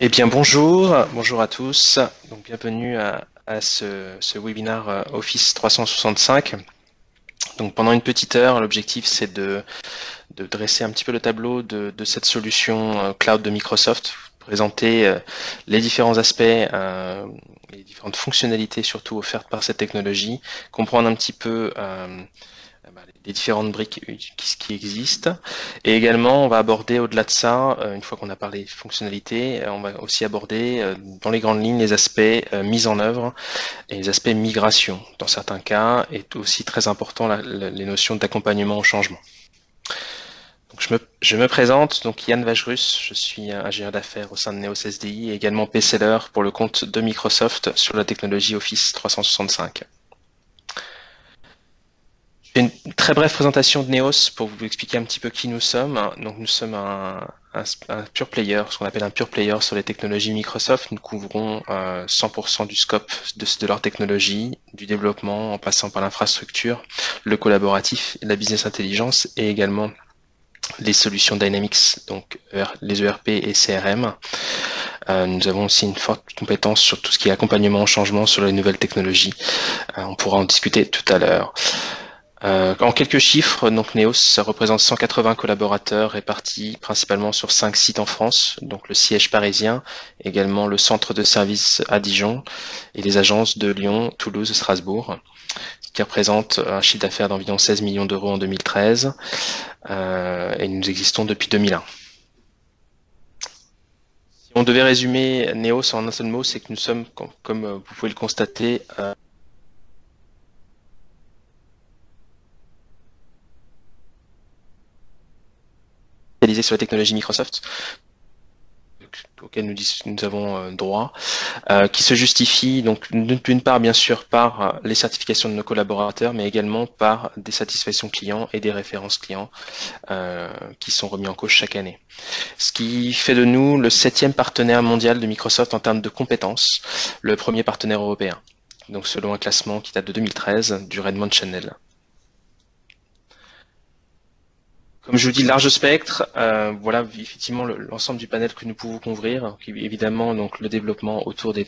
Eh bien bonjour à tous. Donc bienvenue à ce webinaire Office 365. Donc pendant une petite heure, l'objectif c'est de dresser un petit peu le tableau de cette solution cloud de Microsoft, présenter les différents aspects, les différentes fonctionnalités surtout offertes par cette technologie, comprendre un petit peu les différentes briques qui existent. Et également, on va aborder au-delà de ça, une fois qu'on a parlé fonctionnalités, on va aussi aborder dans les grandes lignes les aspects mise en œuvre et les aspects migration. Dans certains cas, est aussi très important les notions d'accompagnement au changement. Donc je me présente, donc Yann Vagerus, je suis ingénieur d'affaires au sein de Neos SDI et également PCLer pour le compte de Microsoft sur la technologie Office 365. Une très brève présentation de Neos pour vous expliquer un petit peu qui nous sommes. Donc nous sommes un pure player, ce qu'on appelle un pure player sur les technologies Microsoft. Nous couvrons 100% du scope de leur technologie, du développement en passant par l'infrastructure, le collaboratif, la business intelligence et également les solutions Dynamics, donc les ERP et CRM. Nous avons aussi une forte compétence sur tout ce qui est accompagnement au changement sur les nouvelles technologies. On pourra en discuter tout à l'heure. En quelques chiffres, donc Neos, ça représente 180 collaborateurs répartis principalement sur 5 sites en France, donc le siège parisien, également le centre de service à Dijon et les agences de Lyon, Toulouse et Strasbourg, qui représentent un chiffre d'affaires d'environ 16 millions d'euros en 2013, et nous existons depuis 2001. Si on devait résumer Neos en un seul mot, c'est que nous sommes, comme vous pouvez le constater, sur la technologie Microsoft, auquel nous avons droit, qui se justifie donc d'une part bien sûr par les certifications de nos collaborateurs, mais également par des satisfactions clients et des références clients qui sont remis en cause chaque année. Ce qui fait de nous le 7e partenaire mondial de Microsoft en termes de compétences, le premier partenaire européen, donc selon un classement qui date de 2013 du Redmond Channel. Comme je vous dis, large spectre, voilà effectivement l'ensemble du panel que nous pouvons couvrir, qui évidemment donc le développement autour du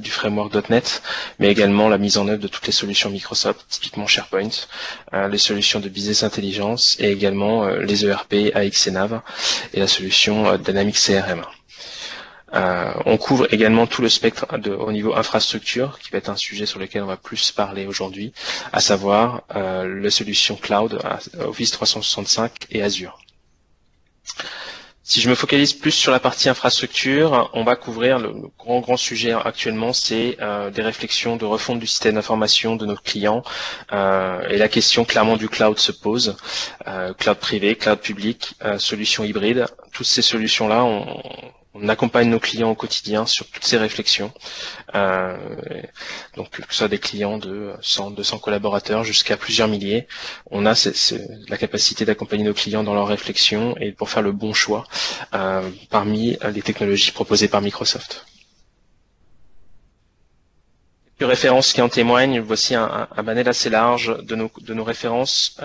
framework .NET, mais également la mise en œuvre de toutes les solutions Microsoft, typiquement SharePoint, les solutions de business intelligence et également les ERP AX et Nav et la solution Dynamics CRM. On couvre également tout le spectre au niveau infrastructure, qui va être un sujet sur lequel on va plus parler aujourd'hui, à savoir les solutions cloud, Office 365 et Azure. Si je me focalise plus sur la partie infrastructure, on va couvrir le grand sujet actuellement, c'est des réflexions de refonte du système d'information de nos clients, et la question clairement du cloud se pose, cloud privé, cloud public, solutions hybrides, toutes ces solutions-là, on accompagne nos clients au quotidien sur toutes ces réflexions, donc que ce soit des clients de 100, 200 collaborateurs jusqu'à plusieurs milliers. On a la capacité d'accompagner nos clients dans leurs réflexions et pour faire le bon choix parmi les technologies proposées par Microsoft. Quelques références qui en témoignent. Voici un panel assez large de nos références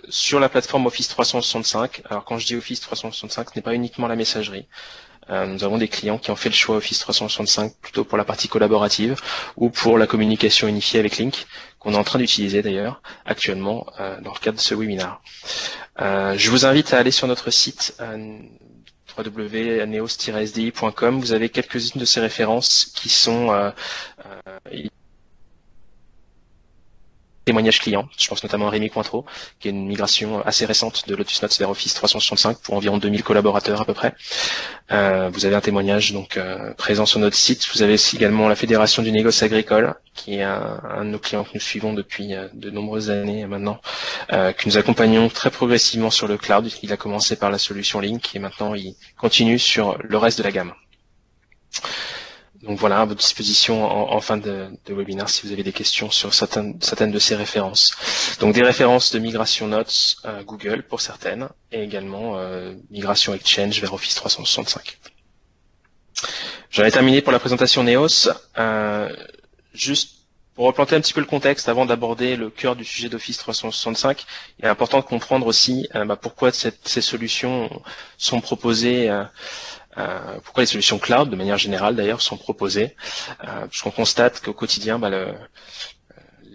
sur la plateforme Office 365. Alors quand je dis Office 365, ce n'est pas uniquement la messagerie. Nous avons des clients qui ont fait le choix Office 365 plutôt pour la partie collaborative ou pour la communication unifiée avec Lync, qu'on est en train d'utiliser d'ailleurs actuellement dans le cadre de ce webinaire. Je vous invite à aller sur notre site www.neos-sdi.com. Vous avez quelques-unes de ces références qui sont témoignages clients. Je pense notamment à Rémi Cointreau, qui est une migration assez récente de Lotus Notes vers Office 365 pour environ 2000 collaborateurs à peu près. Vous avez un témoignage donc présent sur notre site. Vous avez aussi également la Fédération du négoce agricole, qui est un de nos clients que nous suivons depuis de nombreuses années maintenant, que nous accompagnons très progressivement sur le cloud. Il a commencé par la solution Lync et maintenant il continue sur le reste de la gamme. Donc voilà, à votre disposition en fin de webinaire si vous avez des questions sur certaines de ces références. Donc des références de migration Notes Google pour certaines, et également migration Exchange vers Office 365. J'en ai terminé pour la présentation Neos. Juste pour replanter un petit peu le contexte avant d'aborder le cœur du sujet d'Office 365, il est important de comprendre aussi pourquoi ces solutions sont proposées Pourquoi les solutions cloud, de manière générale d'ailleurs, sont proposées, puisqu'on constate qu'au quotidien,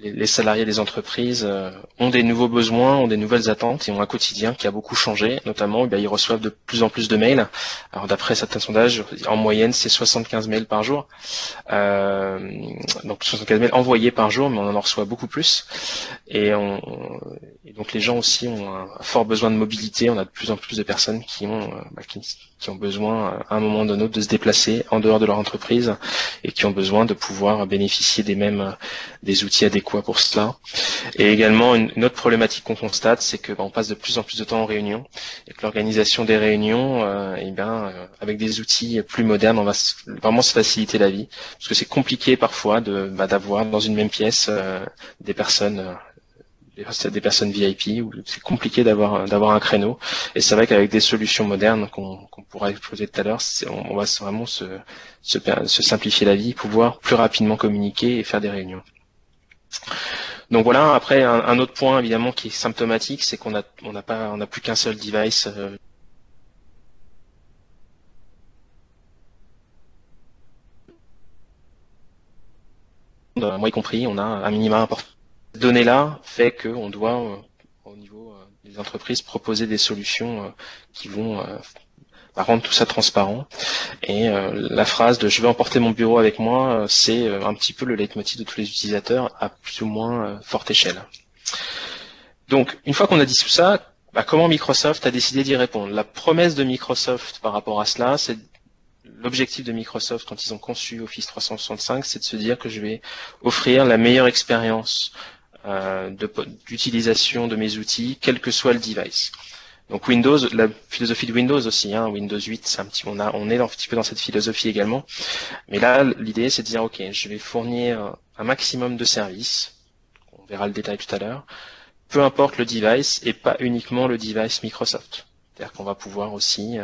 les salariés des entreprises ont des nouveaux besoins, ont des nouvelles attentes et ont un quotidien qui a beaucoup changé. Notamment, ils reçoivent de plus en plus de mails. Alors d'après certains sondages, en moyenne, c'est 75 mails par jour. Donc 75 mails envoyés par jour, mais on en reçoit beaucoup plus. Et donc les gens aussi ont un fort besoin de mobilité. On a de plus en plus de personnes qui ont besoin à un moment donné de se déplacer en dehors de leur entreprise et qui ont besoin de pouvoir bénéficier des outils adéquats pour cela. Et également une autre problématique qu'on constate, c'est que on passe de plus en plus de temps en réunion et que l'organisation des réunions, avec des outils plus modernes, on va vraiment se faciliter la vie, parce que c'est compliqué parfois d'avoir dans une même pièce des personnes VIP, où c'est compliqué d'avoir un créneau. Et c'est vrai qu'avec des solutions modernes qu'on pourra exposer tout à l'heure, on va vraiment se simplifier la vie, pouvoir plus rapidement communiquer et faire des réunions. Donc voilà. Après, un autre point évidemment qui est symptomatique, c'est qu'on n'a plus qu'un seul device. Moi y compris, on a un minima important. Cette donnée-là fait qu'on doit, au niveau des entreprises, proposer des solutions qui vont rendre tout ça transparent. Et la phrase de « je vais emporter mon bureau avec moi », c'est un petit peu le leitmotiv de tous les utilisateurs à plus ou moins forte échelle. Donc, une fois qu'on a dit tout ça, comment Microsoft a décidé d'y répondre? La promesse de Microsoft par rapport à cela, c'est l'objectif de Microsoft quand ils ont conçu Office 365, c'est de se dire que je vais offrir la meilleure expérience d'utilisation de mes outils, quel que soit le device. Donc Windows, la philosophie de Windows aussi, Windows 8, on est un petit peu dans cette philosophie également. Mais là, l'idée, c'est de dire, ok, je vais fournir un maximum de services, on verra le détail tout à l'heure, peu importe le device et pas uniquement le device Microsoft. C'est-à-dire qu'on va pouvoir aussi,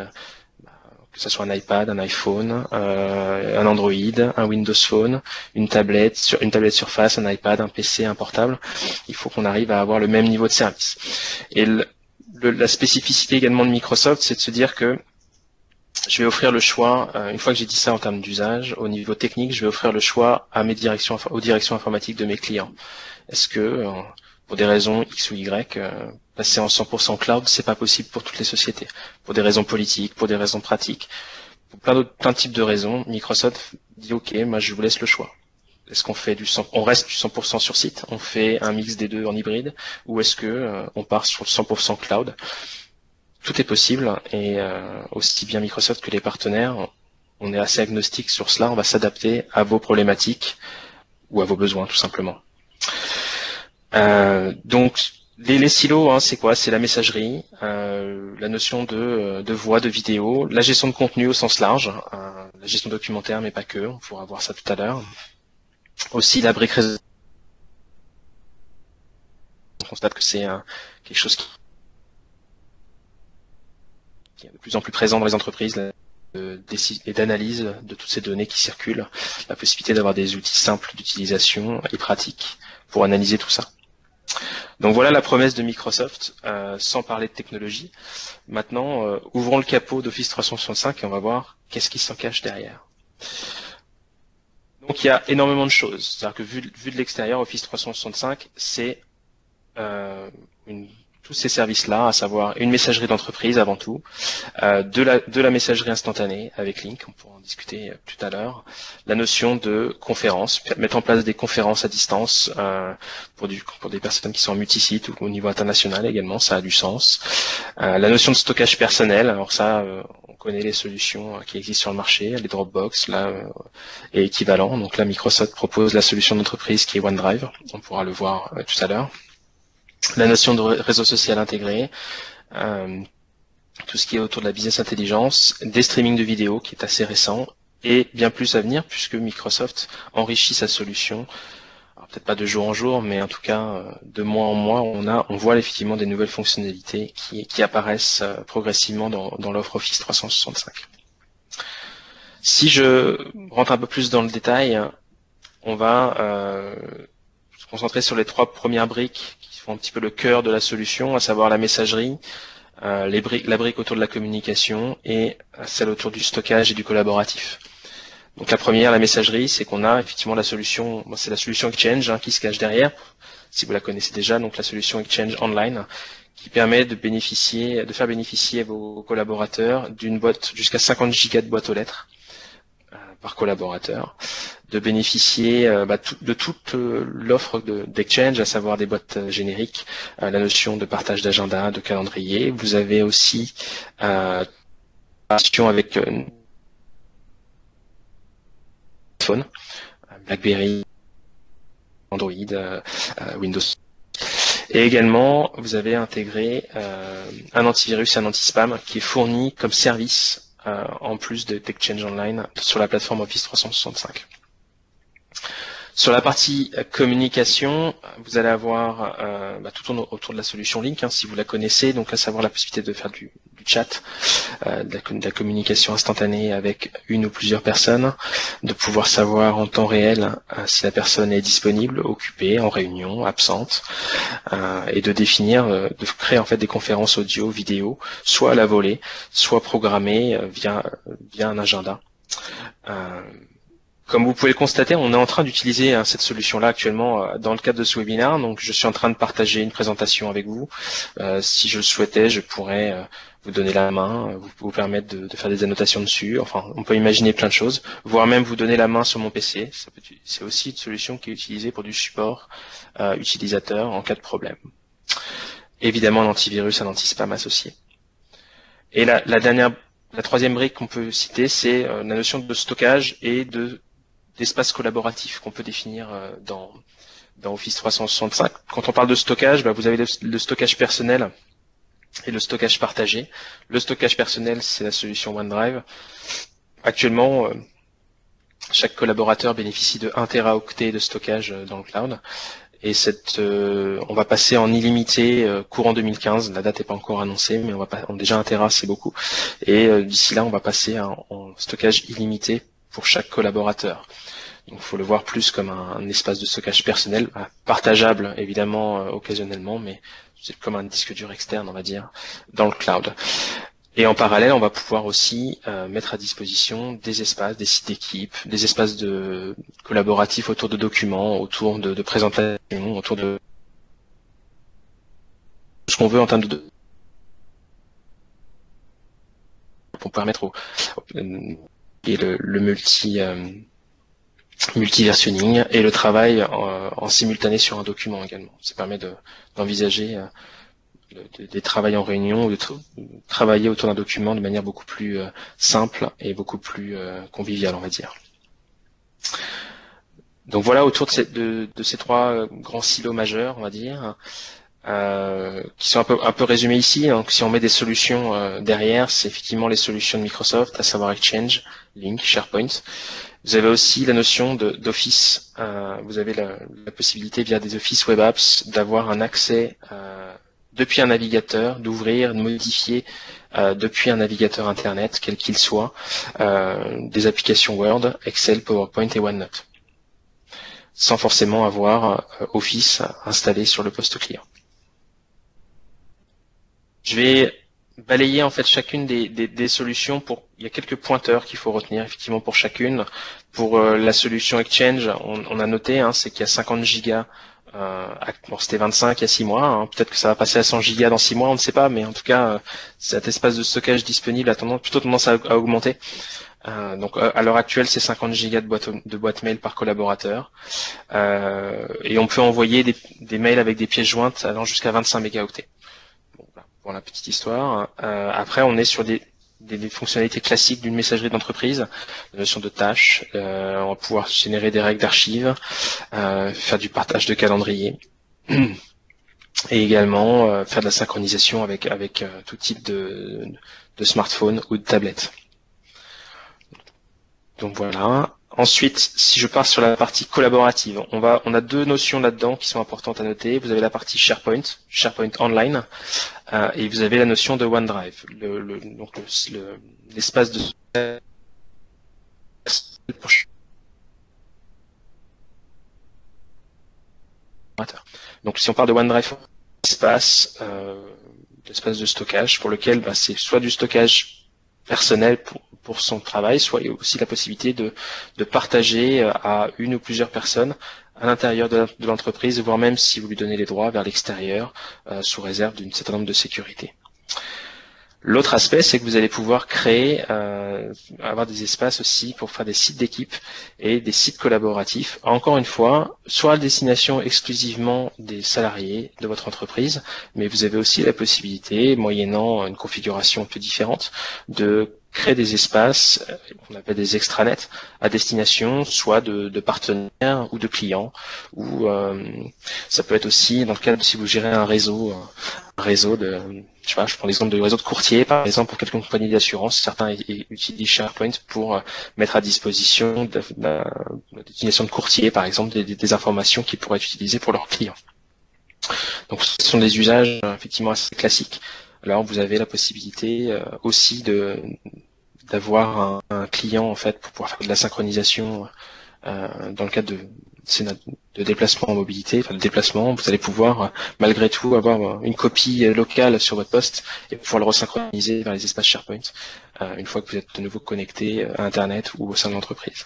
que ce soit un iPad, un iPhone, un Android, un Windows Phone, une tablette Surface, un iPad, un PC, un portable, il faut qu'on arrive à avoir le même niveau de service. Et la spécificité également de Microsoft, c'est de se dire que je vais offrir le choix, une fois que j'ai dit ça en termes d'usage, au niveau technique, je vais offrir le choix aux directions informatiques de mes clients. Est-ce que, pour des raisons X ou Y, passer en 100% cloud, c'est pas possible pour toutes les sociétés. Pour des raisons politiques, pour des raisons pratiques, pour plein de types de raisons, Microsoft dit ok, moi je vous laisse le choix. Est-ce qu'on fait on reste du 100% sur site, on fait un mix des deux en hybride, ou est-ce que on part sur le 100% cloud? Tout est possible, et aussi bien Microsoft que les partenaires, on est assez agnostique sur cela, on va s'adapter à vos problématiques ou à vos besoins tout simplement. Donc les silos, c'est quoi? C'est la messagerie, la notion de voix, de vidéo, la gestion de contenu au sens large, la gestion documentaire, mais pas que, on pourra voir ça tout à l'heure. Aussi la brique réseau. On constate que c'est quelque chose qui est de plus en plus présent dans les entreprises, et d'analyse de toutes ces données qui circulent, la possibilité d'avoir des outils simples d'utilisation et pratiques pour analyser tout ça. Donc voilà la promesse de Microsoft, sans parler de technologie. Maintenant, ouvrons le capot d'Office 365 et on va voir qu'est-ce qui s'en cache derrière. Donc il y a énormément de choses. C'est-à-dire que vu de l'extérieur, Office 365, c'est tous ces services-là, à savoir une messagerie d'entreprise avant tout, de la messagerie instantanée avec Lync, on pourra en discuter tout à l'heure, la notion de conférence, mettre en place des conférences à distance pour des personnes qui sont en multisite ou au niveau international également, ça a du sens. La notion de stockage personnel, alors ça, on connaît les solutions qui existent sur le marché, les Dropbox là et équivalent. Donc là, Microsoft propose la solution d'entreprise qui est OneDrive, on pourra le voir tout à l'heure. La notion de réseau social intégré, tout ce qui est autour de la business intelligence, des streamings de vidéos qui est assez récent, et bien plus à venir puisque Microsoft enrichit sa solution, peut-être pas de jour en jour, mais en tout cas de mois en mois, on voit effectivement des nouvelles fonctionnalités qui apparaissent progressivement dans l'offre Office 365. Si je rentre un peu plus dans le détail, on va se concentrer sur les trois premières briques qui font un petit peu le cœur de la solution, à savoir la messagerie, la brique autour de la communication et celle autour du stockage et du collaboratif. Donc la première, la messagerie, c'est qu'on a effectivement la solution, c'est la solution Exchange qui se cache derrière, si vous la connaissez déjà, donc la solution Exchange Online, qui permet de faire bénéficier vos collaborateurs d'une boîte jusqu'à 50 gigas de boîte aux lettres par collaborateur, de bénéficier de toute l'offre d'Exchange, à savoir des boîtes génériques, la notion de partage d'agenda, de calendrier. Vous avez aussi avec iPhone, BlackBerry, Android, Windows. Et également, vous avez intégré un antivirus et un anti-spam qui est fourni comme service en plus de d'Exchange Online sur la plateforme Office 365. Sur la partie communication, vous allez avoir tout autour de la solution Link, si vous la connaissez, donc à savoir la possibilité de faire du chat, de la communication instantanée avec une ou plusieurs personnes, de pouvoir savoir en temps réel si la personne est disponible, occupée, en réunion, absente, et de définir, de créer en fait des conférences audio, vidéo, soit à la volée, soit programmées via un agenda. Comme vous pouvez le constater, on est en train d'utiliser cette solution-là actuellement dans le cadre de ce webinaire. Donc, je suis en train de partager une présentation avec vous. Si je le souhaitais, je pourrais vous donner la main, vous permettre de faire des annotations dessus. Enfin, on peut imaginer plein de choses, voire même vous donner la main sur mon PC. C'est aussi une solution qui est utilisée pour du support utilisateur en cas de problème. Évidemment, l'antivirus, un anti-spam associé. Et la troisième brique qu'on peut citer, c'est la notion de stockage et d'espace collaboratif qu'on peut définir dans Office 365. Quand on parle de stockage, vous avez le stockage personnel et le stockage partagé. Le stockage personnel, c'est la solution OneDrive. Actuellement, chaque collaborateur bénéficie de 1 Teraoctet de stockage dans le cloud. Et on va passer en illimité courant 2015. La date n'est pas encore annoncée, mais déjà 1 Tera, c'est beaucoup. Et d'ici là, on va passer en stockage illimité pour chaque collaborateur. Donc, il faut le voir plus comme un espace de stockage personnel, partageable évidemment occasionnellement, mais c'est comme un disque dur externe, on va dire, dans le cloud. Et en parallèle, on va pouvoir aussi mettre à disposition des espaces, des sites d'équipe, des espaces collaboratifs autour de documents, autour de présentations, autour de ce qu'on veut en termes pour permettre le multiversionning et le travail en simultané sur un document également. Ça permet d'envisager des travails en réunion ou de travailler autour d'un document de manière beaucoup plus simple et beaucoup plus conviviale, on va dire. Donc voilà, autour de ces trois grands silos majeurs, on va dire, qui sont un peu résumés ici. Donc, si on met des solutions derrière, c'est effectivement les solutions de Microsoft, à savoir Exchange, Link, SharePoint. Vous avez aussi la notion d'Office. Vous avez la possibilité via des Office Web Apps d'avoir un accès depuis un navigateur, d'ouvrir, de modifier depuis un navigateur Internet, quel qu'il soit, des applications Word, Excel, PowerPoint et OneNote, sans forcément avoir Office installé sur le poste client. Je vais balayer en fait chacune des solutions. Il y a quelques pointeurs qu'il faut retenir effectivement pour chacune. Pour la solution Exchange, on a noté, c'est qu'il y a 50 gigas. C'était 25 il y a 6 mois. Peut-être que ça va passer à 100 gigas dans 6 mois, on ne sait pas, mais en tout cas, cet espace de stockage disponible a plutôt tendance à augmenter. Donc à l'heure actuelle, c'est 50 gigas de boîte mail par collaborateur. Et on peut envoyer des mails avec des pièces jointes allant jusqu'à 25 mégaoctets. Bon, voilà, pour la petite histoire. Après, on est sur des fonctionnalités classiques d'une messagerie d'entreprise, la notion de tâches, on va pouvoir générer des règles d'archives, faire du partage de calendrier, et également faire de la synchronisation avec tout type de smartphone ou de tablette. Donc voilà. Ensuite, si je pars sur la partie collaborative, on a deux notions là-dedans qui sont importantes à noter. Vous avez la partie SharePoint Online, et vous avez la notion de OneDrive, donc l'espace de donc si on parle de OneDrive espace, d'espace de stockage pour lequel c'est soit du stockage personnel pour son travail, soit il y a aussi la possibilité de partager à une ou plusieurs personnes à l'intérieur de l'entreprise, voire même si vous lui donnez les droits vers l'extérieur, sous réserve d'un certain nombre de sécurités. L'autre aspect, c'est que vous allez pouvoir créer, avoir des espaces aussi pour faire des sites d'équipe et des sites collaboratifs. Encore une fois, soit à destination exclusivement des salariés de votre entreprise, mais vous avez aussi la possibilité, moyennant une configuration un peu différente, de créer des espaces qu'on appelle des extranets à destination soit de partenaires ou de clients, ou ça peut être aussi dans le cadre si vous gérez un réseau de, je prends l'exemple de réseau de courtiers par exemple pour quelques compagnies d'assurance, certains utilisent SharePoint pour mettre à disposition la destination de courtiers par exemple des informations qu'ils pourraient utiliser pour leurs clients. Donc ce sont des usages effectivement assez classiques. Alors vous avez la possibilité aussi d'avoir un client en fait pour pouvoir faire de la synchronisation dans le cadre de déplacement en mobilité, enfin de déplacement, vous allez pouvoir malgré tout avoir une copie locale sur votre poste et pouvoir le resynchroniser vers les espaces SharePoint une fois que vous êtes de nouveau connecté à Internet ou au sein de l'entreprise.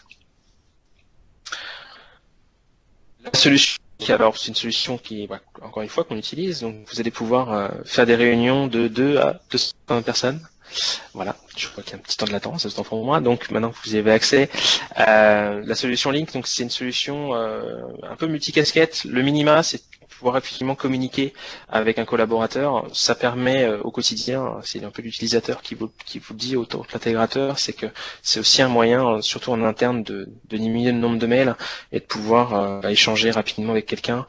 La solution, alors c'est une solution qui, encore une fois, qu'on utilise. Donc vous allez pouvoir faire des réunions de 2 à 200 personnes. Voilà, je crois qu'il y a un petit temps de latence, c'est temps pour moi. Donc maintenant que vous y avez accès, la solution Link, donc c'est une solution un peu multicasquette. Le minima, c'est pouvoir effectivement communiquer avec un collaborateur. Ça permet au quotidien, c'est un peu l'utilisateur qui vous le dit autant que l'intégrateur, c'est que c'est aussi un moyen, surtout en interne, de diminuer le nombre de mails et de pouvoir échanger rapidement avec quelqu'un,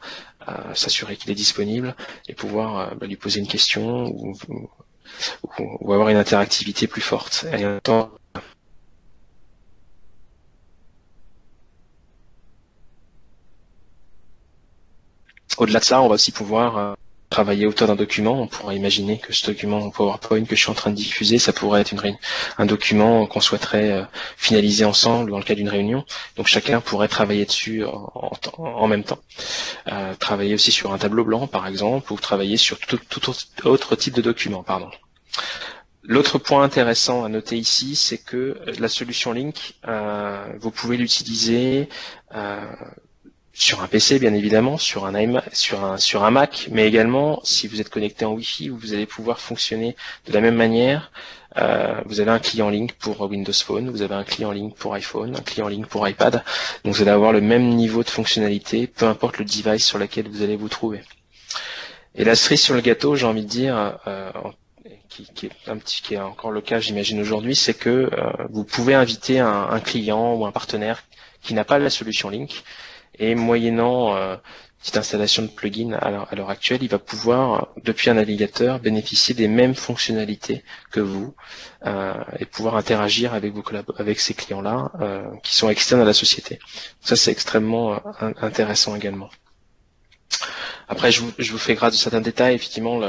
s'assurer qu'il est disponible et pouvoir lui poser une question ou avoir une interactivité plus forte. Et en même temps, au-delà de ça, on va aussi pouvoir travailler autour d'un document. On pourrait imaginer que ce document en PowerPoint que je suis en train de diffuser, ça pourrait être un document qu'on souhaiterait finaliser ensemble dans le cadre d'une réunion. Donc chacun pourrait travailler dessus en même temps. Travailler aussi sur un tableau blanc, par exemple, ou travailler sur tout autre type de document, pardon. L'autre point intéressant à noter ici, c'est que la solution Link, vous pouvez l'utiliser sur un PC bien évidemment, sur un Mac, mais également si vous êtes connecté en Wi-Fi, vous allez pouvoir fonctionner de la même manière. Vous avez un client Link pour Windows Phone, vous avez un client Link pour iPhone, un client Link pour iPad, donc vous allez avoir le même niveau de fonctionnalité, peu importe le device sur lequel vous allez vous trouver. Et la cerise sur le gâteau, j'ai envie de dire, qui est encore le cas, j'imagine aujourd'hui, c'est que vous pouvez inviter un client ou un partenaire qui n'a pas la solution Link et moyennant petite installation de plugin à l'heure actuelle, il va pouvoir depuis un navigateur bénéficier des mêmes fonctionnalités que vous et pouvoir interagir avec ces clients-là qui sont externes à la société. Ça c'est extrêmement intéressant également. Après, je vous fais grâce de certains détails. Effectivement,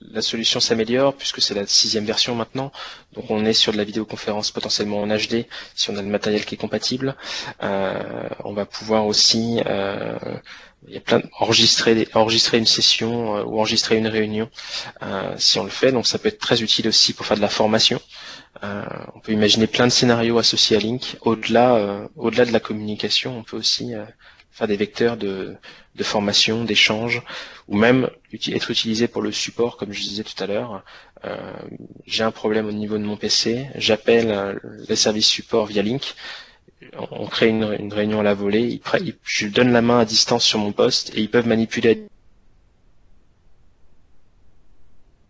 la solution s'améliore puisque c'est la 6e version maintenant. Donc, on est sur de la vidéoconférence potentiellement en HD si on a le matériel qui est compatible. On va pouvoir aussi enregistrer une session ou enregistrer une réunion si on le fait. Donc, ça peut être très utile aussi pour faire de la formation. On peut imaginer plein de scénarios associés à Link. Au-delà de la communication, on peut aussi faire des vecteurs de formation, d'échange, ou même être utilisé pour le support, comme je disais tout à l'heure. J'ai un problème au niveau de mon PC, j'appelle les services support via Link, on crée une réunion à la volée, je donne la main à distance sur mon poste et ils peuvent manipuler,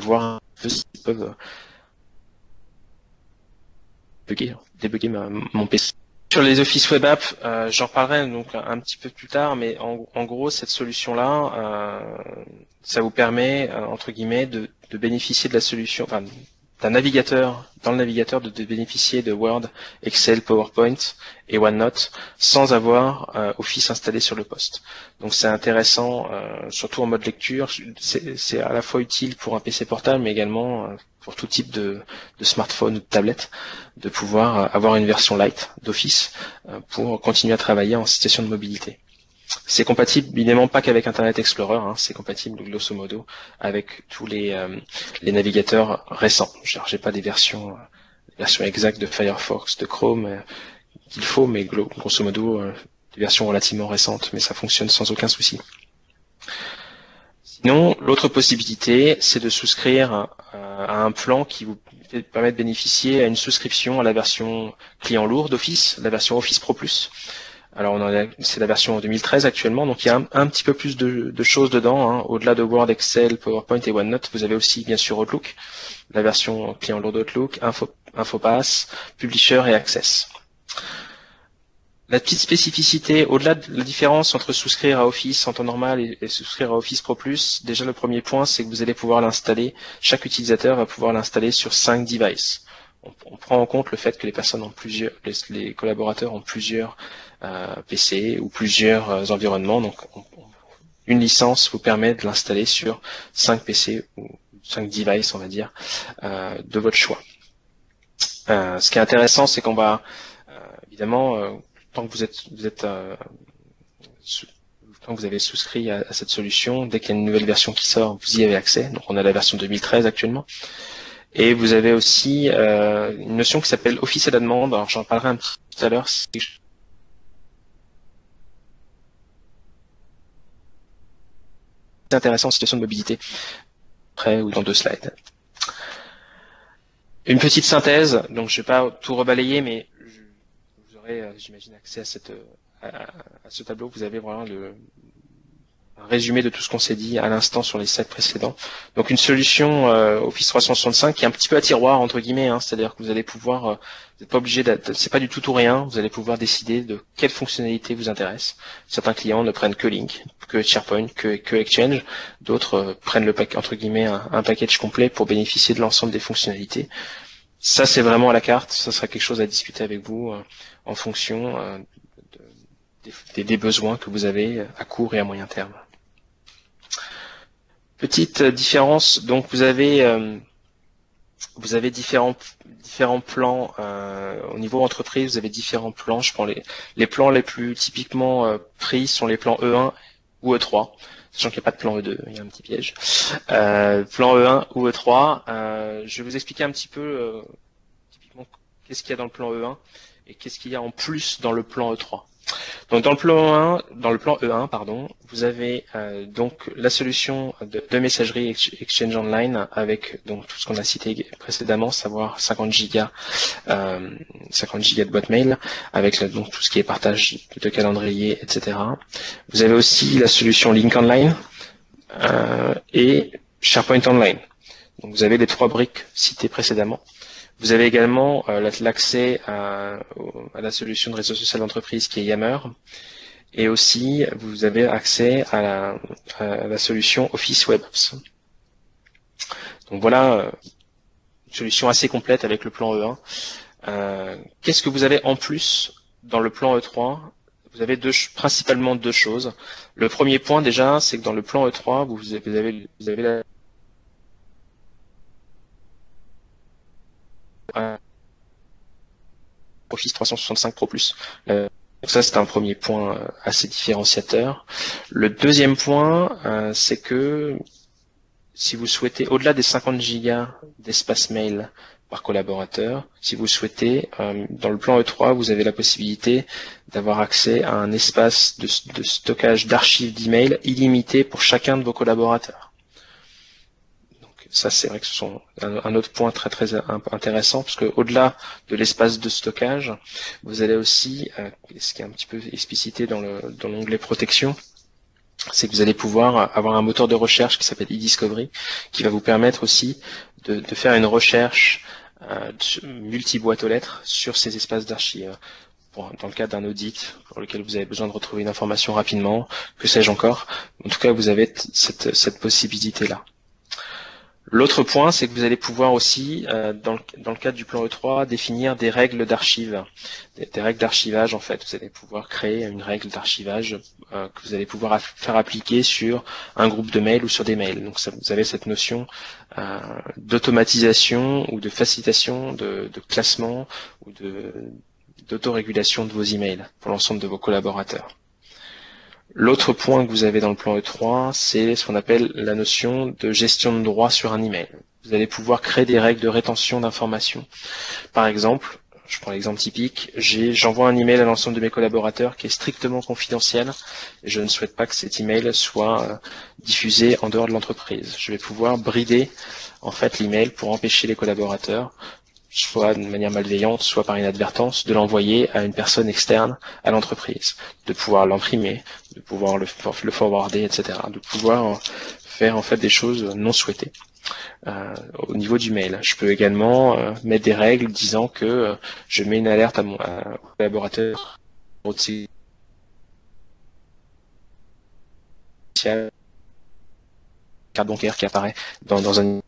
voir un peu s'ils peuvent débugger mon PC. Sur les Office Web Apps, j'en parlerai donc un petit peu plus tard, mais en gros, cette solution-là, ça vous permet, entre guillemets, de bénéficier de la solution, enfin, d'un navigateur, dans le navigateur, de bénéficier de Word, Excel, PowerPoint et OneNote sans avoir Office installé sur le poste. Donc c'est intéressant, surtout en mode lecture, c'est à la fois utile pour un PC portable, mais également pour tout type de smartphone ou de tablette, de pouvoir avoir une version light d'Office pour continuer à travailler en situation de mobilité. C'est compatible évidemment pas qu'avec Internet Explorer, hein, c'est compatible grosso modo avec tous les navigateurs récents. J'ai pas des versions exactes de Firefox, de Chrome qu'il faut, mais grosso modo des versions relativement récentes, mais ça fonctionne sans aucun souci. Sinon, l'autre possibilité, c'est de souscrire à un plan qui vous permet de bénéficier à une souscription à la version client lourd d'Office, la version Office Pro Plus. Alors c'est la version 2013 actuellement, donc il y a un petit peu plus de choses dedans, hein. Au-delà de Word, Excel, PowerPoint et OneNote, vous avez aussi bien sûr Outlook, la version client lourd d'Outlook, InfoPass, Publisher et Access. La petite spécificité, au-delà de la différence entre souscrire à Office en temps normal et souscrire à Office Pro Plus, déjà le premier point, c'est que vous allez pouvoir l'installer, chaque utilisateur va pouvoir l'installer sur 5 devices. On prend en compte le fait que les personnes ont plusieurs, les collaborateurs ont plusieurs PC ou plusieurs environnements, donc une licence vous permet de l'installer sur 5 PC ou 5 devices, on va dire, de votre choix. Ce qui est intéressant, c'est qu'on va évidemment tant que tant que vous avez souscrit à cette solution, dès qu'il y a une nouvelle version qui sort, vous y avez accès. Donc on a la version 2013 actuellement. Et vous avez aussi une notion qui s'appelle Office à la demande. Alors j'en parlerai un petit peu tout à l'heure. C'est intéressant en situation de mobilité, après ou dans 2 slides. Une petite synthèse, donc je ne vais pas tout rebalayer, mais vous aurez, j'imagine, accès à ce tableau. Vous avez vraiment un résumé de tout ce qu'on s'est dit à l'instant sur les slides précédents. Donc une solution Office 365 qui est un petit peu à tiroir entre guillemets, hein, c'est-à-dire que vous allez pouvoir, vous n'êtes pas obligé, c'est pas du tout rien, vous allez pouvoir décider de quelle fonctionnalité vous intéresse. Certains clients ne prennent que Link, que SharePoint, que Exchange, d'autres prennent le pack entre guillemets un package complet pour bénéficier de l'ensemble des fonctionnalités. Ça c'est vraiment à la carte, ça sera quelque chose à discuter avec vous en fonction des besoins que vous avez à court et à moyen terme. Petite différence, donc vous avez différents plans au niveau entreprise, vous avez différents plans. Je prends les plans les plus typiquement pris sont les plans E1 ou E3, sachant qu'il n'y a pas de plan E2, il y a un petit piège. Plan E1 ou E3, je vais vous expliquer un petit peu typiquement qu'est-ce qu'il y a dans le plan E1 et qu'est-ce qu'il y a en plus dans le plan E3. Donc dans le plan E1, pardon, vous avez donc la solution de messagerie Exchange Online avec donc tout ce qu'on a cité précédemment, savoir 50 gigas de boîte mail, avec donc tout ce qui est partage de calendrier, etc. Vous avez aussi la solution Link Online et SharePoint Online. Donc vous avez les 3 briques citées précédemment. Vous avez également l'accès à la solution de réseau social d'entreprise qui est Yammer, et aussi vous avez accès à la solution Office Web Apps. Donc voilà, une solution assez complète avec le plan E1. Qu'est-ce que vous avez en plus dans le plan E3? Vous avez principalement deux choses. Le premier point déjà, c'est que dans le plan E3, vous avez la Office 365 Pro Plus. Donc ça, c'est un premier point assez différenciateur. Le deuxième point, c'est que si vous souhaitez, au-delà des 50 gigas d'espace mail par collaborateur, si vous souhaitez, dans le plan E3, vous avez la possibilité d'avoir accès à un espace de stockage d'archives d'email illimité pour chacun de vos collaborateurs. Ça, c'est vrai que ce sont un autre point très très intéressant, parce que au-delà de l'espace de stockage, vous allez aussi, ce qui est un petit peu explicité dans l'onglet protection, c'est que vous allez pouvoir avoir un moteur de recherche qui s'appelle eDiscovery, qui va vous permettre aussi de faire une recherche multi-boîte aux lettres sur ces espaces d'archives. Dans le cadre d'un audit pour lequel vous avez besoin de retrouver une information rapidement, que sais-je encore. En tout cas, vous avez cette possibilité-là. L'autre point, c'est que vous allez pouvoir aussi, dans le cadre du plan E3, définir des règles d'archive, des règles d'archivage en fait. Vous allez pouvoir créer une règle d'archivage que vous allez pouvoir faire appliquer sur un groupe de mails ou sur des mails. Donc vous avez cette notion d'automatisation ou de facilitation de classement ou d'autorégulation de vos emails pour l'ensemble de vos collaborateurs. L'autre point que vous avez dans le plan E3, c'est ce qu'on appelle la notion de gestion de droit sur un email. Vous allez pouvoir créer des règles de rétention d'informations. Par exemple, je prends l'exemple typique, j'envoie un email à l'ensemble de mes collaborateurs qui est strictement confidentiel et je ne souhaite pas que cet email soit diffusé en dehors de l'entreprise. Je vais pouvoir brider en fait l'email pour empêcher les collaborateurs, soit de manière malveillante, soit par inadvertance, de l'envoyer à une personne externe à l'entreprise, de pouvoir l'imprimer, de pouvoir le forwarder, etc., de pouvoir faire en fait des choses non souhaitées. Au niveau du mail, je peux également mettre des règles disant que je mets une alerte à mon collaborateur carte bancaire qui apparaît dans un.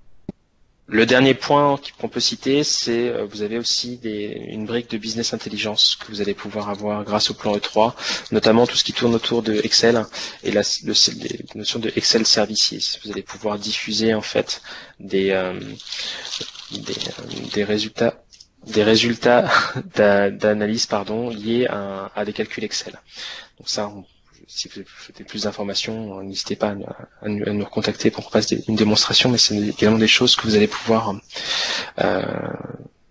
Le dernier point qu'on peut citer, c'est vous avez aussi une brique de business intelligence que vous allez pouvoir avoir grâce au plan E3, notamment tout ce qui tourne autour de Excel et les notions de Excel Services. Vous allez pouvoir diffuser en fait des résultats d'analyse liés à des calculs Excel. Donc ça, si vous souhaitez plus d'informations, n'hésitez pas à nous recontacter pour qu'on fasse une démonstration, mais c'est également des choses que vous allez pouvoir,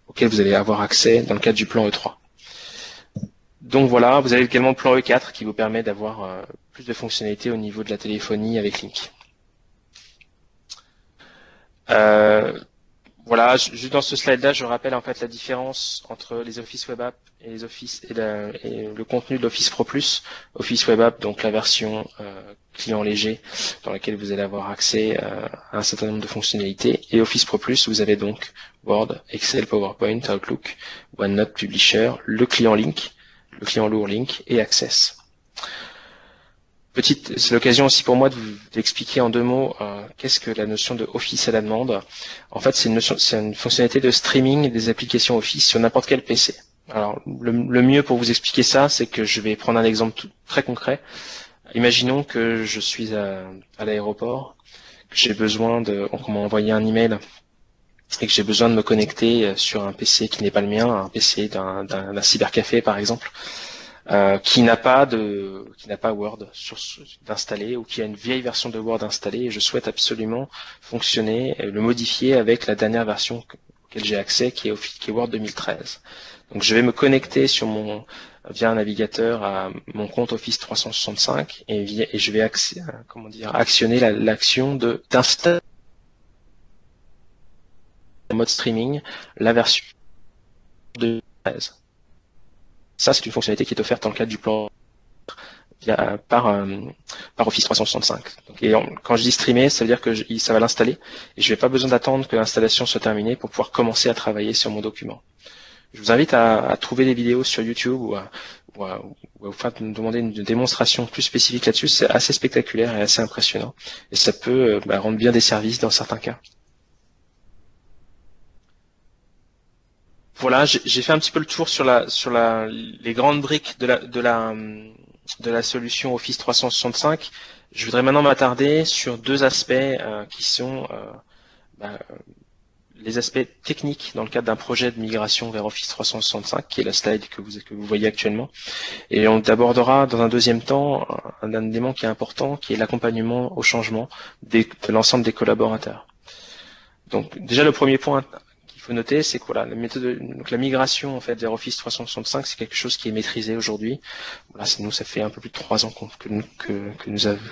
auxquelles vous allez avoir accès dans le cadre du plan E3. Donc voilà, vous avez également le plan E4 qui vous permet d'avoir plus de fonctionnalités au niveau de la téléphonie avec Lync. Voilà, juste dans ce slide-là, je rappelle en fait la différence entre les Office Web App et les Office et le contenu de l'Office Pro Plus. Office Web App, donc la version client léger, dans laquelle vous allez avoir accès à un certain nombre de fonctionnalités. Et Office Pro Plus, vous avez donc Word, Excel, PowerPoint, Outlook, OneNote, Publisher, le client Lync, le client lourd Lync et Access. C'est l'occasion aussi pour moi de vous expliquer en 2 mots qu'est-ce que la notion de Office à la demande. En fait, c'est une fonctionnalité de streaming des applications Office sur n'importe quel PC. Alors, le mieux pour vous expliquer ça, c'est que je vais prendre un exemple très concret. Imaginons que je suis à l'aéroport, que j'ai besoin qu'on m'a envoyé un email et que j'ai besoin de me connecter sur un PC qui n'est pas le mien, un PC d'un cybercafé par exemple. Qui n'a pas Word d'installé ou qui a une vieille version de Word installée et je souhaite absolument fonctionner, le modifier avec la dernière version auquel j'ai accès qui est Word 2013. Donc je vais me connecter via un navigateur à mon compte Office 365 et je vais actionner l'action d'installer en mode streaming la version 2013. Ça, c'est une fonctionnalité qui est offerte dans le cadre du plan par Office 365. Donc, quand je dis streamer, ça veut dire que ça va l'installer et je n'ai pas besoin d'attendre que l'installation soit terminée pour pouvoir commencer à travailler sur mon document. Je vous invite à trouver des vidéos sur YouTube ou à vous faire demander une démonstration plus spécifique là-dessus. C'est assez spectaculaire et assez impressionnant et ça peut rendre bien des services dans certains cas. Voilà, j'ai fait un petit peu le tour sur les grandes briques de la solution Office 365. Je voudrais maintenant m'attarder sur 2 aspects qui sont les aspects techniques dans le cadre d'un projet de migration vers Office 365, qui est la slide que vous voyez actuellement. Et on abordera dans un deuxième temps un élément qui est important, qui est l'accompagnement au changement de l'ensemble des collaborateurs. Donc déjà le premier point faut noter, c'est que voilà, la migration en fait vers Office 365, c'est quelque chose qui est maîtrisé aujourd'hui. Voilà, nous, ça fait un peu plus de 3 ans que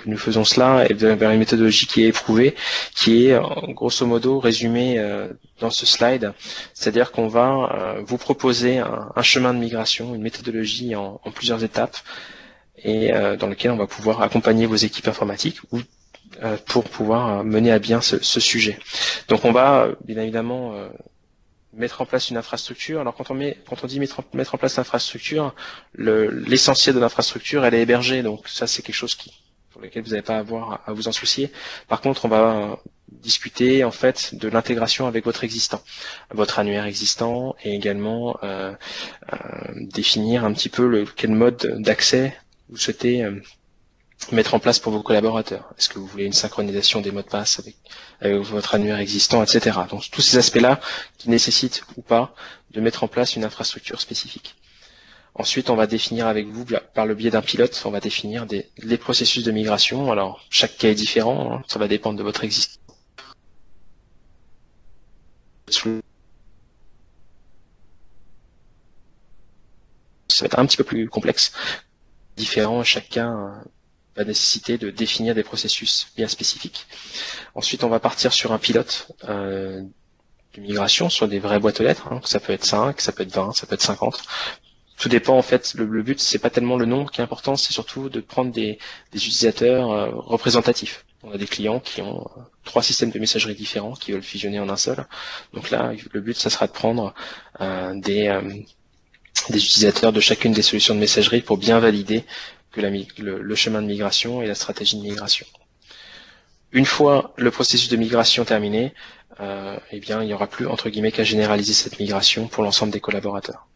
nous faisons cela, et vers une méthodologie qui est éprouvée, qui est grosso modo résumée dans ce slide. C'est-à-dire qu'on va vous proposer un chemin de migration, une méthodologie en plusieurs étapes, et dans lequel on va pouvoir accompagner vos équipes informatiques pour pouvoir mener à bien ce sujet. Donc on va bien évidemment mettre en place une infrastructure. Alors quand on dit mettre en place l'infrastructure, l'essentiel de l'infrastructure, elle est hébergée. Donc ça, c'est quelque chose pour lequel vous n'avez pas à vous en soucier. Par contre, on va discuter en fait de l'intégration avec votre annuaire existant, et également définir un petit peu quel mode d'accès vous souhaitez mettre en place pour vos collaborateurs. Est-ce que vous voulez une synchronisation des mots de passe avec votre annuaire existant, etc. Donc tous ces aspects-là qui nécessitent ou pas de mettre en place une infrastructure spécifique. Ensuite, on va définir avec vous, par le biais d'un pilote, on va définir les processus de migration. Alors, chaque cas est différent, hein, ça va dépendre de votre existence. Ça va être un petit peu plus complexe. Différent, chacun va nécessiter de définir des processus bien spécifiques. Ensuite, on va partir sur un pilote de migration, sur des vraies boîtes aux lettres. Hein. Ça peut être 5, ça peut être 20, ça peut être 50. Tout dépend en fait. Le but, c'est pas tellement le nombre qui est important, c'est surtout de prendre des utilisateurs représentatifs. On a des clients qui ont 3 systèmes de messagerie différents qui veulent fusionner en un seul. Donc là, le but, ça sera de prendre des utilisateurs de chacune des solutions de messagerie pour bien valider que le chemin de migration et la stratégie de migration. Une fois le processus de migration terminé, eh bien, il n'y aura plus entre guillemets qu'à généraliser cette migration pour l'ensemble des collaborateurs.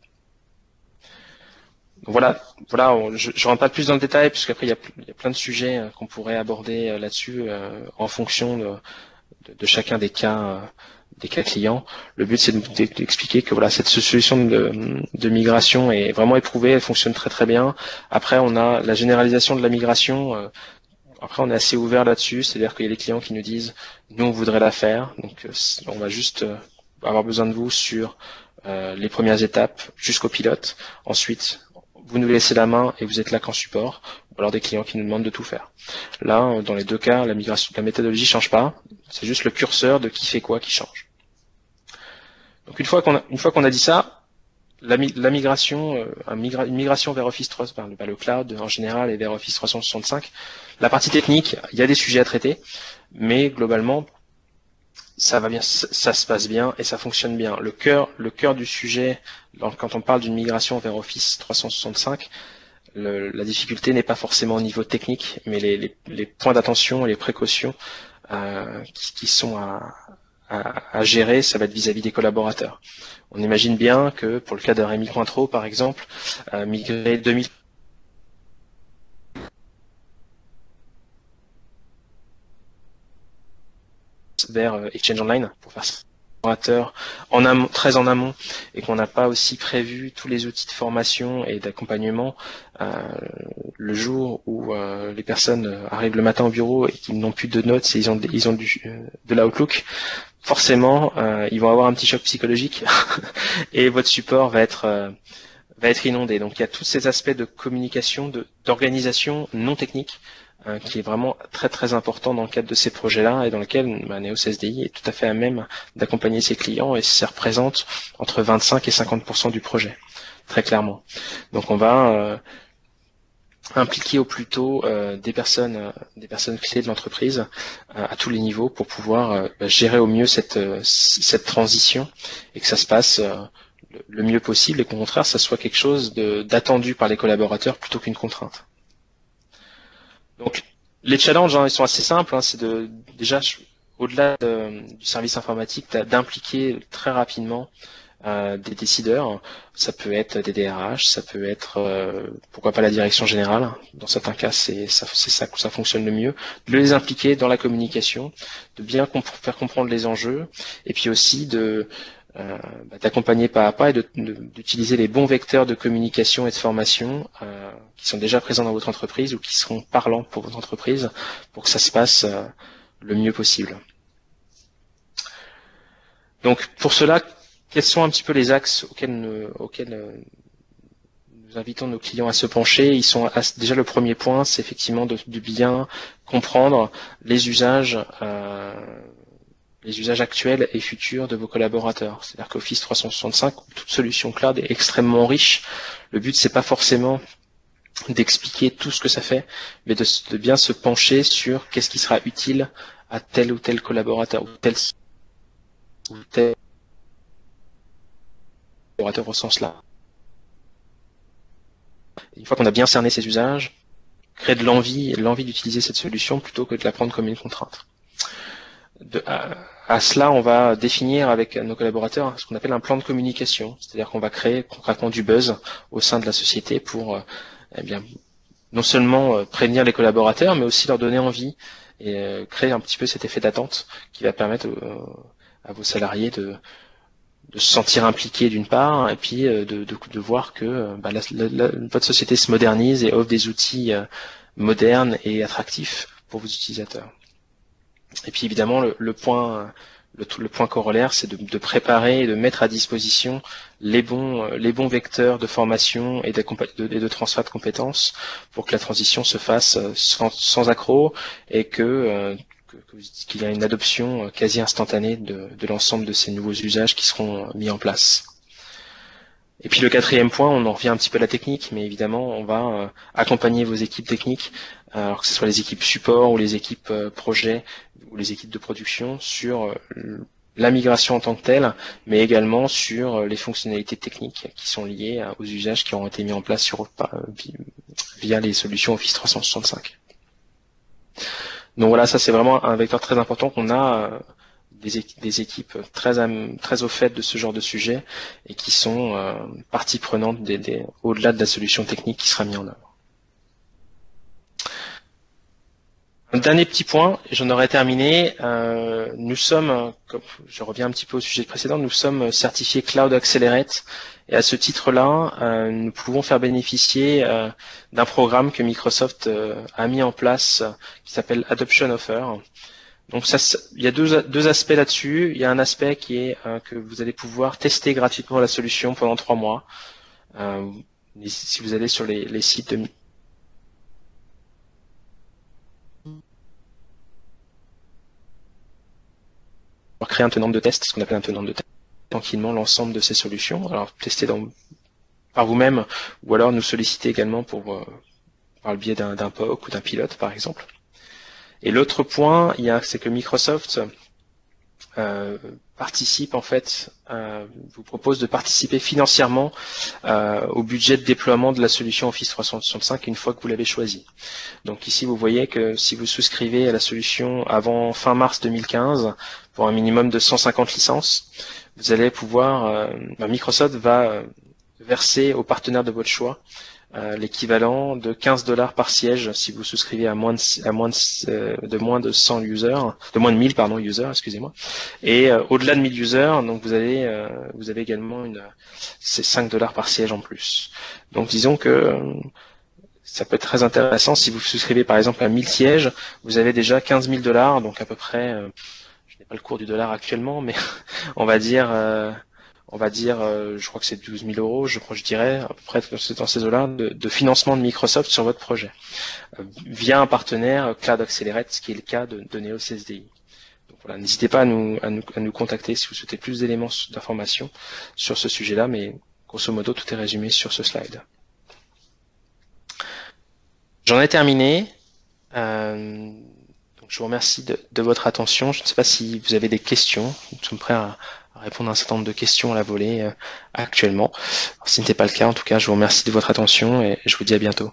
Voilà, je ne rentre pas plus dans le détail puisqu'après il y a plein de sujets qu'on pourrait aborder là-dessus en fonction de chacun des cas clients. Le but c'est d'expliquer que voilà, cette solution de migration est vraiment éprouvée, elle fonctionne très très bien. Après on a la généralisation de la migration. Après on est assez ouvert là-dessus, c'est-à-dire qu'il y a des clients qui nous disent nous on voudrait la faire, donc on va juste avoir besoin de vous sur les premières étapes jusqu'au pilote. Ensuite vous nous laissez la main et vous êtes là qu'en support, ou alors des clients qui nous demandent de tout faire. Là, dans les deux cas, la méthodologie ne change pas, c'est juste le curseur de qui fait quoi qui change. Donc une fois qu'on a dit ça, la migration, une migration vers Office 3, le cloud en général et vers Office 365, la partie technique, il y a des sujets à traiter, mais globalement, ça va bien, ça se passe bien et ça fonctionne bien. Le cœur du sujet, quand on parle d'une migration vers Office 365, la difficulté n'est pas forcément au niveau technique, mais les points d'attention et les précautions qui sont à gérer, ça va être vis-à-vis des collaborateurs. On imagine bien que pour le cas de Rémi Cointreau, par exemple, migrer 2000 vers Exchange Online pour faire ça en amont, très en amont, et qu'on n'a pas aussi prévu tous les outils de formation et d'accompagnement le jour où les personnes arrivent le matin au bureau et qu'ils n'ont plus de notes et ils ont de l'Outlook, forcément ils vont avoir un petit choc psychologique et votre support va être inondé. Donc il y a tous ces aspects de communication, d'organisation non technique qui est vraiment très très important dans le cadre de ces projets-là et dans lequel Neos SDI est tout à fait à même d'accompagner ses clients et ça représente entre 25 et 50% du projet, très clairement. Donc on va impliquer au plus tôt des personnes clés de l'entreprise à tous les niveaux pour pouvoir gérer au mieux cette transition et que ça se passe le mieux possible et qu'au contraire ça soit quelque chose d'attendu par les collaborateurs plutôt qu'une contrainte. Donc les challenges ils sont assez simples, c'est déjà au-delà du service informatique d'impliquer très rapidement des décideurs. Ça peut être des DRH, ça peut être pourquoi pas la direction générale. Dans certains cas c'est ça que ça fonctionne le mieux. De les impliquer dans la communication, de bien faire comprendre les enjeux et puis aussi d'accompagner pas à pas et d'utiliser les bons vecteurs de communication et de formation qui sont déjà présents dans votre entreprise ou qui seront parlants pour votre entreprise pour que ça se passe le mieux possible. Donc pour cela, quels sont un petit peu les axes auxquels nous invitons nos clients à se pencher? Ils sont déjà le premier point, c'est effectivement de bien comprendre les usages actuels et futurs de vos collaborateurs. C'est-à-dire qu'Office 365, toute solution cloud est extrêmement riche. Le but, c'est pas forcément d'expliquer tout ce que ça fait, mais de bien se pencher sur qu'est-ce qui sera utile à tel ou tel collaborateur ou tel collaborateur au sens là. Une fois qu'on a bien cerné ces usages, créer de l'envie d'utiliser cette solution plutôt que de la prendre comme une contrainte. À cela, on va définir avec nos collaborateurs ce qu'on appelle un plan de communication, c'est-à-dire qu'on va créer concrètement du buzz au sein de la société pour non seulement prévenir les collaborateurs, mais aussi leur donner envie et créer un petit peu cet effet d'attente qui va permettre à vos salariés se sentir impliqué d'une part, et puis de voir que votre société se modernise et offre des outils modernes et attractifs pour vos utilisateurs. Et puis évidemment, le point corollaire, c'est de préparer et de mettre à disposition les bons vecteurs de formation et de transfert de compétences pour que la transition se fasse sans accroc et qu'il y a une adoption quasi instantanée de l'ensemble de ces nouveaux usages qui seront mis en place. Et puis le quatrième point, on en revient un petit peu à la technique, mais évidemment, on va accompagner vos équipes techniques, alors que ce soit les équipes support ou les équipes projet ou les équipes de production, sur la migration en tant que telle, mais également sur les fonctionnalités techniques qui sont liées aux usages qui ont été mis en place via les solutions Office 365. Donc voilà, ça c'est vraiment un vecteur très important qu'on a des équipes très au fait de ce genre de sujet et qui sont partie prenante au-delà de la solution technique qui sera mise en œuvre. Un dernier petit point, et j'en aurais terminé, nous sommes, comme je reviens un petit peu au sujet précédent, nous sommes certifiés Cloud Accelerate, et à ce titre-là, nous pouvons faire bénéficier d'un programme que Microsoft a mis en place qui s'appelle Adoption Offer. Donc il y a deux aspects là-dessus. Il y a un aspect qui est que vous allez pouvoir tester gratuitement la solution pendant 3 mois. Si vous allez sur les sites de créer un tenant de test, ce qu'on appelle un tenant de test, tranquillement l'ensemble de ces solutions. Alors tester par vous-même, ou alors nous solliciter également par le biais d'un POC ou d'un pilote par exemple. Et l'autre point, c'est que Microsoft participe en fait, vous propose de participer financièrement au budget de déploiement de la solution Office 365 une fois que vous l'avez choisi. Donc ici vous voyez que si vous souscrivez à la solution avant fin mars 2015 pour un minimum de 150 licences, vous allez pouvoir, Microsoft va verser aux partenaires de votre choix l'équivalent de $15 par siège si vous souscrivez à moins de 100 users, de moins de 1000 users, excusez-moi. Et au-delà de 1000 users, donc vous avez également c'est $5 par siège en plus. Donc disons que ça peut être très intéressant si vous souscrivez par exemple à 1000 sièges, vous avez déjà $15 000, donc à peu près, je n'ai pas le cours du dollar actuellement, mais on va dire, je crois que c'est 12 000 euros, je dirais, à peu près dans ces eaux-là, de financement de Microsoft sur votre projet, via un partenaire Cloud Accelerate, ce qui est le cas de Neo CSDI. Donc voilà, n'hésitez pas à nous contacter si vous souhaitez plus d'éléments d'information sur ce sujet-là, mais grosso modo, tout est résumé sur ce slide. J'en ai terminé. Donc je vous remercie de votre attention. Je ne sais pas si vous avez des questions. Nous sommes prêts à répondre à un certain nombre de questions à la volée actuellement. Alors, si ce n'était pas le cas, en tout cas, je vous remercie de votre attention et je vous dis à bientôt.